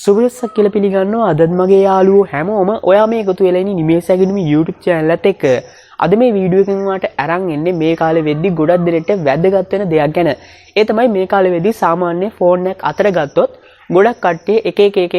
සුවයසක් කියලා පිළිගන්නවා අදත් මගේ යාළුවෝ හැමෝම ඔයා මේ එකතු වෙලා ඉන්නේ නිමේෂ් ඇකඩමි YouTube channel එකත් එක්ක. අද මේ වීඩියෝ එකෙන් ඔයාලට අරන් එන්නේ මේ කාලේ වෙද්දි ගොඩක් දෙනෙක්ට වැදගත් වෙන දෙයක් ගැන. ඒ තමයි මේ කාලේ වෙද්දි සාමාන්‍ය ෆෝන් එකක් අතර ගත්තොත් ගොඩක් කට්ටිය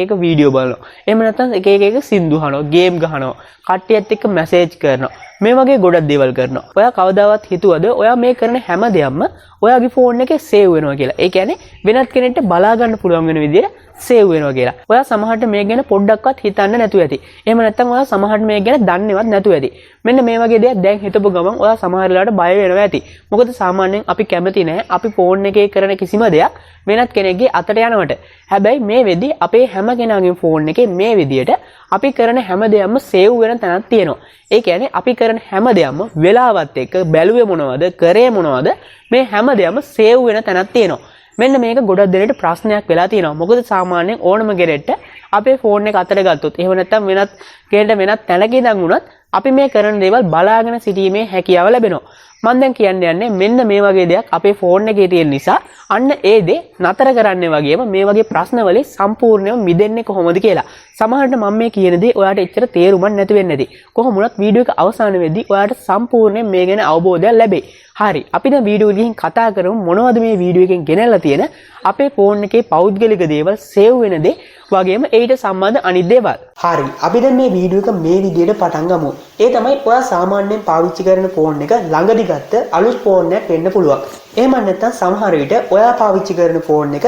එක වීඩියෝ බලනවා. එහෙම නැත්නම් එක සින්දු අහනවා, ගේම් ගහනවා, කට්ටියත් එක්ක මැසේජ් කරනවා. මේ වගේ ගොඩක් දේවල් කරනවා. ඔයා කවදාවත් හිතුවද ඔයා මේ කරන හැම දෙයක්ම ඔයාගේ ෆෝන් එකේ සේව් වෙනවා කියලා? ඒ කියන්නේ වෙනත් කෙනෙක්ට බලා ගන්න පුළුවන් වෙන විදිහට සේව් වෙනවා කියලා. ඔයා සමහරට මේ ගැන පොඩ්ඩක්වත් හිතන්න නැතුව ඇති. එහෙම නැත්නම් ඔයා සමහරට මේ ගැන දන්නේවත් නැතුව ඇති. මෙන්න මේ වගේ දේක් දැන් හිතපු ගමන් ඔයා සමහර වෙලාවට බය වෙනවා ඇති. මොකද සාමාන්‍යයෙන් අපි කැමති නැහැ අපි ෆෝන් එකේ කරන කිසිම දෙයක් වෙනත් කෙනෙක්ගේ අතට යනවට. හැබැයි මේ වෙද්දි අපේ හැම කෙනාගේම ෆෝන් එකේ මේ විදිහට අපි කරන හැම දෙයක්ම සේව් වෙන තැනක් තියෙනවා. ඒ කියන්නේ අපි කරන හැම දෙයක්ම වෙලාවත් එක්ක බැලුවේ මොනවද, කරේ මොනවද, මේ හැම දෙයක්ම සේව් වෙන තැනක් තියෙනවා. මෙන්න මේක ගොඩක් දෙනෙක්ට ප්‍රශ්නයක් වෙලා තියෙනවා. මොකද සාමාන්‍යයෙන් ඕනම කෙනෙක්ට අපේ ෆෝන් එක අතට ගත්තොත් එහෙම නැත්නම් වෙනත් කෙනෙක්ට වෙනත් තැනක ඉඳන් වුණත් අපි මේ කරන දේවල් බලාගෙන සිටීමේ හැකියාව ලැබෙනවා. මම දැන් කියන්න යන්නේ මෙන්න මේ වගේ දෙයක් අපේ ෆෝන් එකේ තියෙන නිසා අන්න ඒ දේ නතර කරන්න වගේම මේ වගේ ප්‍රශ්න වලින් සම්පූර්ණයෙන්ම මිදෙන්නේ කොහොමද කියලා. සමහරවිට මම මේ කියන දේ ඔයාලට එච්චර තේරුමක් නැති වෙන්නේ නැති. කොහොම වුණත් වීඩියෝ එක අවසාන වෙද්දී ඔයාලට සම්පූර්ණයෙන් මේ ගැන අවබෝධයක් ලැබෙයි. හරි. අපි දැන් වීඩියෝ එකකින් කතා කරමු මොනවද මේ වීඩියෝ එකෙන් ගෙනල්ලා තියෙන අපේ ෆෝන් එකේ පෞද්ගලික දේවල් සේව් වෙන දේ වගේම ඒට සම්බන්ධ අනිත් දේවල්. හරි. අපි දැන් මේ වීඩියෝ එක මේ විදිහට පටන් ගමු. ඒ තමයි ඔයා සාමාන්‍යයෙන් පාවිච්චි කරන ෆෝන් එක ළඟදි ගත්ත අලුත් ෆෝන් එකක් වෙන්න පුළුවන්. එහෙම නැත්නම් සමහර විට ඔයා පාවිච්චි කරන ෆෝන් එක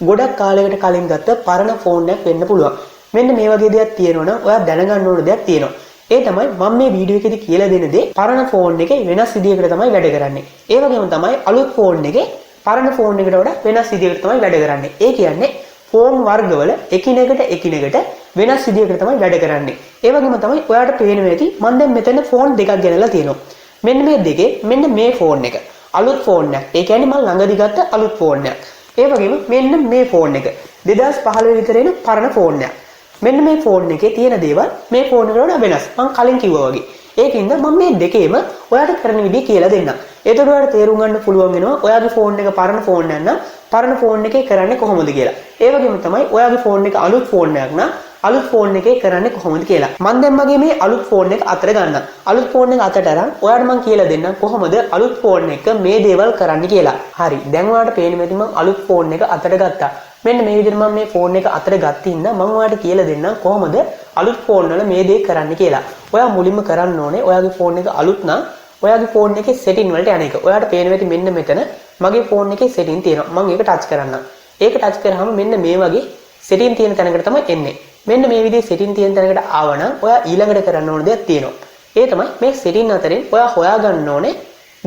ගොඩක් කාලයකට කලින් ගත්ත පරණ ෆෝන් එකක් වෙන්න පුළුවන්. මෙන්න මේ වගේ දෙයක් තියෙනවනම් ඔයා දැනගන්න ඕන දෙයක් තියෙනවා. ඒ තමයි මම මේ වීඩියෝ එකේදී කියලා දෙන දේ පරණ ෆෝන් එකේ වෙනස් විදියකට තමයි වැඩ කරන්නේ. ඒ වගේම තමයි අලුත් ෆෝන් එකේ පරණ ෆෝන් එකට වඩා වෙනස් විදියකට තමයි වැඩ කරන්නේ. ඒ කියන්නේ ෆෝන් වර්ගවල එකිනෙකට වෙනස් විදියකට තමයි වැඩ කරන්නේ. ඒ වගේම තමයි ඔයාලට පේනවා ඇති මම දැන් මෙතන ෆෝන් දෙකක් ගෙනලා තියෙනවා. මෙන්න මේ දෙකේ මෙන්න මේ ෆෝන් එක අලුත් ෆෝන් එකක්. ඒ කියන්නේ මම ළඟදි ගත්ත අලුත් ෆෝන් එකක්. ඒ වගේම මෙන්න මේ ෆෝන් එක 2015 විතර එන පරණ ෆෝන් එකක්. මෙන්න මේ ෆෝන් එකේ තියෙන දේවල් මේ ෆෝන් එකට වඩා වෙනස්. මම කලින් කිව්වා වගේ. ඒකින්ද මම මේ දෙකේම ඔයාලට කරන විදිහ කියලා දෙන්නම්. ඒතකොට ඔයාලට තේරුම් ගන්න පුළුවන් වෙනවා ඔයාගේ ෆෝන් එක පරණ ෆෝන් එකක් නම් පරණ ෆෝන් එකේ කරන්නේ කොහොමද කියලා. ඒ වගේම තමයි ඔයාගේ ෆෝන් එක අලුත් ෆෝන් එකක් නම් අලුත් ෆෝන් එකේ කරන්නේ කොහොමද කියලා. මම දැන් මගේ මේ අලුත් ෆෝන් එක අතට ගන්නම්. අලුත් ෆෝන් එක අතට අරන් ඔයාලට මම කියලා දෙන්නම් කොහොමද අලුත් ෆෝන් එක මේ දේවල් කරන්න කියලා. හරි. දැන් ඔයාලට පේන්නේ මම අලුත් ෆෝන් එක අතට ගත්තා. මෙන්න මේ විදිහට මම මේ ෆෝන් එක අතට ගත්තින්න මම ඔයාලට කියලා දෙන්නම් කොහොමද අලුත් ෆෝන් වල මේ දේ කරන්න කියලා. ඔයා මුලින්ම කරන්න ඕනේ ඔයාගේ ෆෝන් එක අලුත් නම් ඔයාගේ ෆෝන් එකේ සෙටින් වලට යන එක. ඔයාලට පේනවා ඇති මෙන්න මෙතන මගේ ෆෝන් එකේ සෙටින් තියෙනවා. මම ඒක ටච් කරන්නම්. ඒක ටච් කරාම මෙන්න මේ වගේ සෙටින් තියෙන තැනකට තමයි එන්නේ. මෙන්න මේ විදිහේ සෙටින් තියෙන තැනකට ආවනම් ඔයා ඊළඟට කරන්න ඕන දෙයක් තියෙනවා. ඒ තමයි මේ සෙටින් අතරින් ඔයා හොයාගන්න ඕනේ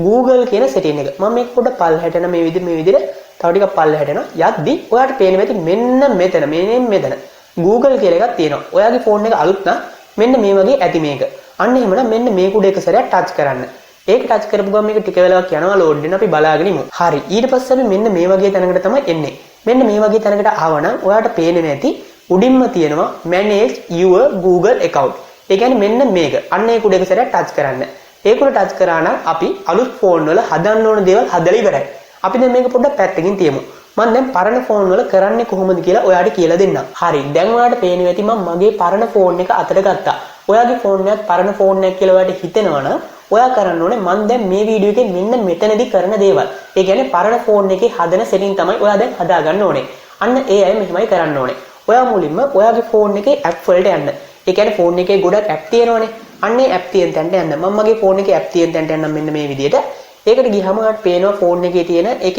Google කියන සෙටින් එක. මම මේක පොඩ්ඩක් පල්ලහැට යන මේ විදිහට තව ටිකක් පල්ලහැට යනවා. යද්දි ඔයාලට පේනවා ඇති මෙන්න මෙතන Google කියලා එකක් තියෙනවා. ඔයාගේ ෆෝන් එක අලුත් නම් මෙන්න මේ වගේ ඇති මේක. අන්න එහෙමනම් මෙන්න මේ කුඩ එක සැරයක් ටච් කරන්න. ඒක ටච් කරපු ගමන් මේක ටික වෙලාවක් යනවා ලෝඩ් වෙන අපි බලාගෙන ඉමු. හරි. ඊට පස්සේ අපි මෙන්න මේ වගේ තැනකට තමයි එන්නේ. මෙන්න මේ වගේ තැනකට ආවනම් ඔයාලට පේන්නේ නැති උඩින්ම තියෙනවා manage your Google account. ඒ කියන්නේ මෙන්න මේක. අන්න ඒ කුඩ එක සැරයක් ටච් කරන්න. ඒක උඩ ටච් කරා නම් අපි අලුත් ෆෝන් වල හදන්න ඕන දේවල් හදලා ඉවරයි. අපි දැන් මේක පොඩ්ඩක් පැත්තකින් තියමු. මම දැන් පරණ ෆෝන් වල කරන්නේ කොහොමද කියලා ඔයාලට කියලා දෙන්නම්. හරි. දැන් ඔයාලට පේනවා ඇති මම මගේ පරණ ෆෝන් එක අතට ගත්තා. ඔයාගේ ෆෝන් එකත් පරණ ෆෝන් එකක් කියලා ඔයාලට හිතෙනවා නම් ඔයා කරන්න ඕනේ මම දැන් මේ වීඩියෝ එකේ මෙන්න මෙතනදී කරන දේවල්. ඒ කියන්නේ පරණ ෆෝන් එකේ හදන සෙටින් තමයි ඔයා දැන් හදාගන්න ඕනේ. අන්න ඒ අය මෙහෙමයි කරන්න ඕනේ. ඔයා මුලින්ම ඔයාගේ ෆෝන් එකේ ඇප් වලට යන්න. ඒ කියන්නේ ෆෝන් එකේ ගොඩක් ඇප් තියෙනවනේ. අන්න ඒ ඇප් තියෙන තැනට යන්න. මම මගේ ෆෝන් එකේ ඇප් තියෙන තැනට යන්නම් මෙන්න මේ විදිහට. ඒකට ගියහම ඔයාලට පේනවා ෆෝන් එකේ තියෙන එක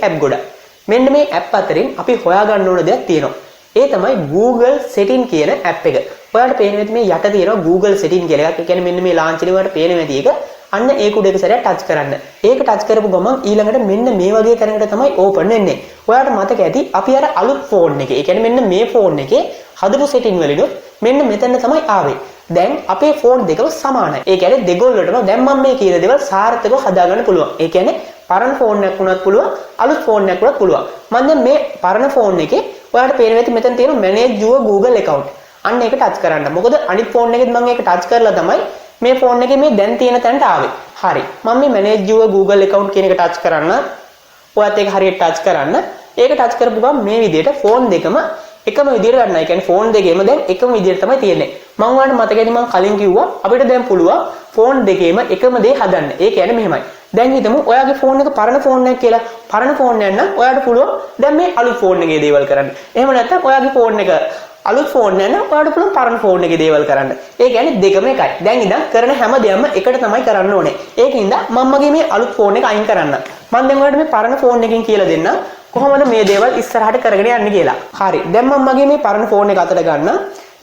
ඇප් ගොඩක්. මෙන්න මේ ඇප් අතරින් අපි හොයාගන්න ඕන දෙයක් තියෙනවා. ඒ තමයි Google Setting කියන ඇප් එක. ඔයාලට පේනවා මේ යට තියෙනවා Google Setting කියලා එකක්. ඒ කියන්නේ මෙන්න මේ ලාංඡනේ ඔයාලට පේනවා ඇති එක. අන්න ඒ කුඩ එක සැරයක් ටච් කරන්න. ඒක ටච් කරපු ගමන් ඊළඟට මෙන්න මේ වගේ තැනකට තමයි ඕපන් වෙන්නේ. ඔයාලට මතක ඇති අපි අර අලුත් ෆෝන් එකේ. ඒ කියන්නේ මෙන්න මේ ෆෝන් එකේ හදපු setting වලිනුත් මෙන්න මෙතන තමයි ආවේ. දැන් අපේ ෆෝන් දෙකම සමානයි. ඒ කියන්නේ දෙගොල්ලටම දැන් මම මේ කියන දේවල් සාර්ථකව හදාගන්න පුළුවන්. ඒ කියන්නේ පරණ ෆෝන් එකක් වුණත් පුළුවන්, අලුත් ෆෝන් එකක් වුණත් පුළුවන්. මම දැන් මේ පරණ ෆෝන් එකේ ඔයාලට පේනවා ඇති මෙතන තියෙන manage your Google account. අන්න ඒක ටච් කරන්න. මොකද අනිත් ෆෝන් එකෙත් මම ඒක ටච් කරලා තමයි මේ ෆෝන් එකේ මේ දැන් තියෙන තැනට ආවේ. හරි. මම මේ manage your Google account කියන එක ටච් කරන්න. ඔයත් ඒක හරියට ටච් කරන්න. ඒක ටච් කරපු ගමන් මේ විදිහට ෆෝන් දෙකම එකම විදිහට ගන්නවා. ඒ කියන්නේ ෆෝන් දෙකේම දැන් එකම විදිහට තමයි තියෙන්නේ. මම ඔයාලට මතකයි මම කලින් කිව්වා අපිට දැන් පුළුවන් ෆෝන් දෙකේම එකම දේ හදන්න. ඒ කියන්නේ මෙහෙමයි. දැන් හිතමු ඔයාගේ ෆෝන් එක පරණ ෆෝන් එකක් කියලා. පරණ ෆෝන් එක නම් ඔයාලට පුළුවන් දැන් මේ අලුත් ෆෝන් එකේ දේවල් කරන්න. එහෙම නැත්නම් ඔයාගේ ෆෝන් එක අලුත් ෆෝන් එක නම් ඔයාලට පුළුවන් පරණ ෆෝන් එකේ දේවල් කරන්න. ඒ කියන්නේ දෙකම එකයි. දැන් ඉතින් කරන හැම දෙයක්ම එකට තමයි කරන්න ඕනේ. ඒකින්ද මම මගේ මේ අලුත් ෆෝන් එක අයින් කරන්න. මම දැන් ඔයාලට මේ පරණ ෆෝන් එකෙන් කියලා දෙන්නම්. කොහොමද මේ දේවල් ඉස්සරහට කරගෙන යන්නේ කියලා. හරි. දැන් මම මගේ මේ පරණ ෆෝන් එක අතට ගන්න.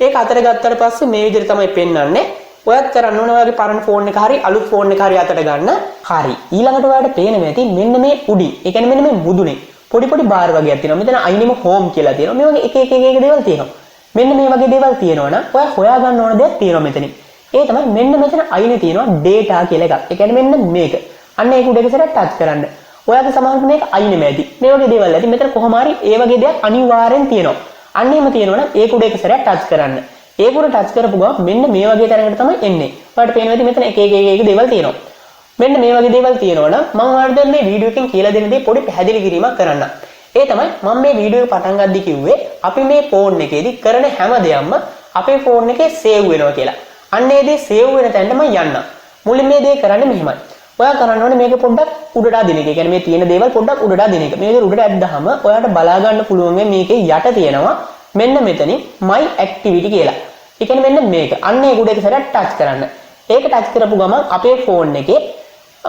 ඒක අතට ගත්තට පස්සේ මේ විදිහට තමයි පෙන්වන්නේ. ඔයත් කරන්න ඕනේ ඔයාගේ පරණ ෆෝන් එක හරි අලුත් ෆෝන් එක හරි අතට ගන්න. හරි. ඊළඟට ඔයාලට පේනවා ඇති මෙන්න මේ උඩින්. ඒ කියන්නේ මෙන්න මේ මුදුනේ පොඩි පොඩි බාර් වගේක් තියෙනවා. මෙතන අයිනිම හෝම් කියලා තියෙනවා. මේ වගේ එක දේවල් තියෙනවා. මෙන්න මේ වගේ දේවල් තියෙනවා නම් ඔයා හොයා ගන්න ඕන දෙයක් තියෙනවා මෙතනින්. ඒ තමයි මෙන්න මෙතන අයිනේ තියෙනවා data කියලා එකක්. ඒ කියන්නේ මෙන්න මේක. අන්න ඒක උඩ එක සැරයක් ටච් කරන්න. ඔයාගේ සමහරවිට මේක අයිනෙම ඇති. මේ වගේ දේවල් ඇති. මෙතන කොහොම හරි ඒ වගේ දෙයක් අනිවාර්යෙන් තියෙනවා. අන්න එහෙම තියෙනවනම් ඒක උඩ එක සැරයක් ටච් කරන්න. ඒක උඩ ටච් කරපු ගමන් මෙන්න මේ වගේ තැනකට තමයි එන්නේ. ඔයාලට පේනවා ඇති මෙතන එක දේවල් තියෙනවා. මෙන්න මේ වගේ දේවල් තියෙනවනම් මම ඔයාලට දැන් මේ වීඩියෝ එකෙන් කියලා දෙන දේ පොඩි පැහැදිලි කිරීමක් කරන්න. ඒ තමයි මම මේ වීඩියෝ එක පටන් ගද්දි කිව්වේ අපි මේ ෆෝන් එකේදී කරන හැම දෙයක්ම අපේ ෆෝන් එකේ සේව් වෙනවා කියලා. අන්න ඒ දේ සේව් වෙන තැනට මම යන්න. මුලින් මේ දේ කරන්නේ මෙහෙමයි. ඔයා කරන්න ඕනේ මේක පොඩ්ඩක් උඩට අදින එක. ඒ කියන්නේ මේ තියෙන දේවල් පොඩ්ඩක් උඩට අදින එක. මේක උඩට ඇද්දාම ඔයාලට බලා ගන්න පුළුවන් මේකේ යට තියෙනවා මෙන්න මෙතනින් my activity කියලා. ඒ කියන්නේ මෙන්න මේක. අන්න ඒක උඩ එක සැරයක් ටච් කරන්න. ඒක ටච් කරපු ගමන් අපේ ෆෝන් එකේ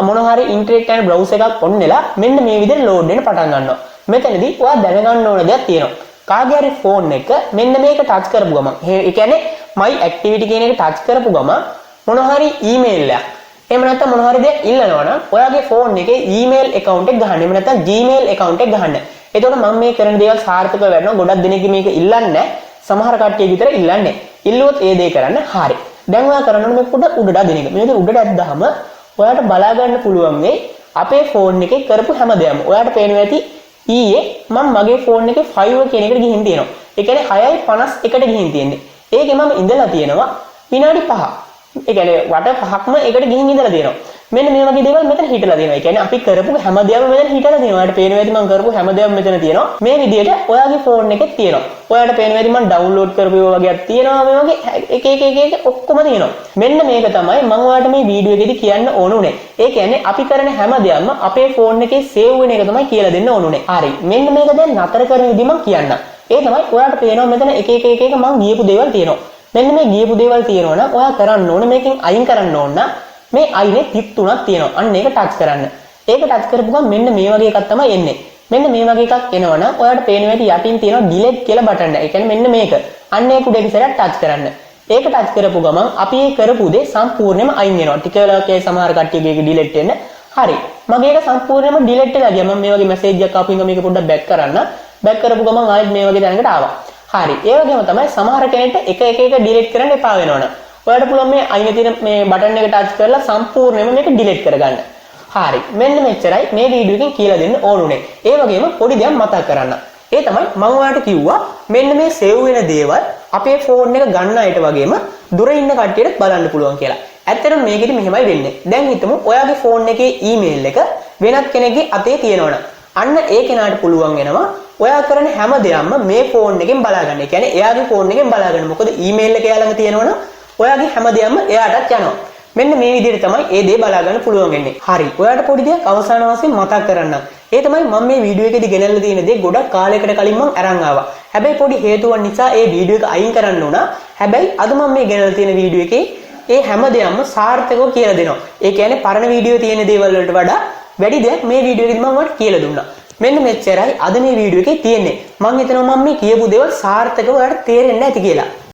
මොන හරි ඉන්ටර්නෙට් යන බ්‍රවුසර් එකක් ඔන් වෙලා මෙන්න මේ විදිහට ලෝඩ් වෙන්න පටන් ගන්නවා. මෙතනදී ඔයා දැනගන්න ඕන දෙයක් තියෙනවා. කාගේ හරි ෆෝන් එක මෙන්න මේක ටච් කරපු ගමන් ඒ කියන්නේ my activity කියන එක ටච් කරපු ගමන් මොන හරි ඊමේල් එකක් එහෙම නැත්නම් මොන හරි දෙයක් ඉල්ලනවා නම් ඔයාගේ ෆෝන් එකේ ඊමේල් account එක ගහන්න. එහෙම නැත්නම් Gmail account එක ගහන්න. එතකොට මම මේ කරන දේවල් සාර්ථකව වෙනවා. ගොඩක් දෙනෙක්ගේ මේක ඉල්ලන්නේ නැහැ. සමහර කට්ටිය විතර ඉල්ලන්නේ. ඉල්ලුවොත් ඒ දේ කරන්න. හරි. දැන් ඔයා කරන්න ඕනේ මේක පොඩ්ඩක් උඩට අදින එක. මේක උඩට ඇද්දාම ඔයාලට බලා ගන්න පුළුවන් වෙයි අපේ ෆෝන් එකේ කරපු හැම දෙයක්ම. ඔයාලට පේනවා ඇති ඊයේ මම මගේ ෆෝන් එකේ 5 කියන එකට ගිහින් තියෙනවා. ඒ කියන්නේ 6:51ට ගිහින් තියෙන්නේ. ඒකේ මම ඉඳලා තියෙනවා විනාඩි 5. ඒ කියන්නේ වට 5ක්ම එකට ගිහින් ඉඳලා තියෙනවා. මෙන්න මේ වගේ දේවල් මෙතන හිටලා තියෙනවා. ඒ කියන්නේ අපි කරපු හැම දෙයක්ම මෙතන හිටලා තියෙනවා. ඔයාලට පේනවා ඇති මම කරපු හැම දෙයක්ම මෙතන තියෙනවා. මේ විදිහට ඔයාගේ ෆෝන් එකේ තියෙනවා. ඔයාලට පේනවා ඇති මම ඩවුන්ලෝඩ් කරපු ඒවා වගේක් තියෙනවා. මේ වගේ එක ඔක්කොම තියෙනවා. මෙන්න මේක තමයි මම ඔයාලට මේ වීඩියෝ එකේදී කියන්න ඕන උනේ. ඒ කියන්නේ අපි කරන හැම දෙයක්ම අපේ ෆෝන් එකේ සේව් වෙන එක තමයි කියලා දෙන්න ඕන උනේ. හරි. මෙන්න මේක දැන් නතර කරන විදිහ මම කියන්නම්. ඒ තමයි ඔයාලට පේනවා මෙතන එක මම ගියපු දේවල් තියෙනවා. මෙන්න මේ ගියපු දේවල් තියෙනවා නම් ඔයා කරන්න ඕනේ මේකෙන් අයින් කරන්න ඕන නම් මේ අයිනේ ටික් තුනක් තියෙනවා. අන්න ඒක ටච් කරන්න. ඒක ටච් කරපු ගමන් මෙන්න මේ වගේ එකක් තමයි එන්නේ. මෙන්න මේ වගේ එකක් එනවනම් ඔයාලට පේනවා ඇති යටින් තියෙනවා delete කියලා බටන් එක. ඒ කියන්නේ මෙන්න මේක. අන්න ඒක උඩ ඉස්සරහට ටච් කරන්න. ඒක ටච් කරපු ගමන් අපි ඒ කරපු දේ සම්පූර්ණයෙන්ම අයින් වෙනවා. ටික වෙලාවකදී සමහර කට්ටියගේ ඒක delete වෙන්න. හරි. මගේ එක සම්පූර්ණයෙන්ම delete වෙලා ගියා. මම මේ වගේ message එකක් ආපු එක මේක පොඩ්ඩක් back කරන්න. back කරපු ගමන් ආයෙත් මේ වගේ තැනකට ආවා. හරි. ඒ වගේම තමයි සමහර කෙනෙක්ට එක delete කරන්න එපා වෙනවනේ. ඔයාලට පුළුවන් මේ අයිනේ තියෙන මේ බටන් එක ටච් කරලා සම්පූර්ණයෙන්ම මේක delete කරගන්න. හරි. මෙන්න මෙච්චරයි මේ වීඩියෝ එකෙන් කියලා දෙන්න ඕනුනේ. ඒ වගේම පොඩි දෙයක් මතක් කරන්න. ඒ තමයි මම ඔයාලට කිව්වා මෙන්න මේ සේව් වෙන දේවල් අපේ ෆෝන් එක ගන්න අයට වගේම දුර ඉන්න කට්ටියට බලන්න පුළුවන් කියලා. ඇත්තටම මේකෙදි මෙහෙමයි වෙන්නේ. දැන් හිතමු ඔයාගේ ෆෝන් එකේ ඊමේල් එක වෙනත් කෙනෙක්ගේ අතේ තියෙනවනම් අන්න ඒ කෙනාට පුළුවන් වෙනවා ඔයා කරන හැම දෙයක්ම මේ ෆෝන් එකෙන් බලා ගන්න. ඒ කියන්නේ එයාගේ ෆෝන් එකෙන් බලා ගන්න. මොකද ඊමේල් එක එයා ළඟ තියෙනවනම් ඔයාගේ හැම දෙයක්ම එයාටත් යනවා. මෙන්න මේ විදිහට තමයි ඒ දේ බලා ගන්න පුළුවන් වෙන්නේ. හරි. ඔයාලට පොඩි දෙයක් අවසාන වශයෙන් මතක් කරන්නම්. ඒ තමයි මම මේ වීඩියෝ එකේදී ගෙනල්ලා තියෙන දේ ගොඩක් කාලයකට කලින් මම අරන් ආවා. හැබැයි පොඩි හේතුවක් නිසා ඒ වීඩියෝ එක අයින් කරන්න උනා. හැබැයි අද මම මේ ගෙනල්ලා තියෙන වීඩියෝ එකේ ඒ හැම දෙයක්ම සාර්ථකව කියලා දෙනවා. ඒ කියන්නේ පරණ වීඩියෝ තියෙන දේවල් වලට වඩා වැඩි දෙයක් මේ වීඩියෝ එකේදී මම ඔයාලට කියලා දුන්නා. මෙන්න මෙච්චරයි අද මේ වීඩියෝ එකේ තියෙන්නේ. මම හිතනවා මම මේ කියපු දේවල් සාර්ථකව ඔයාලට තේරෙන්නේ නැති කියලා.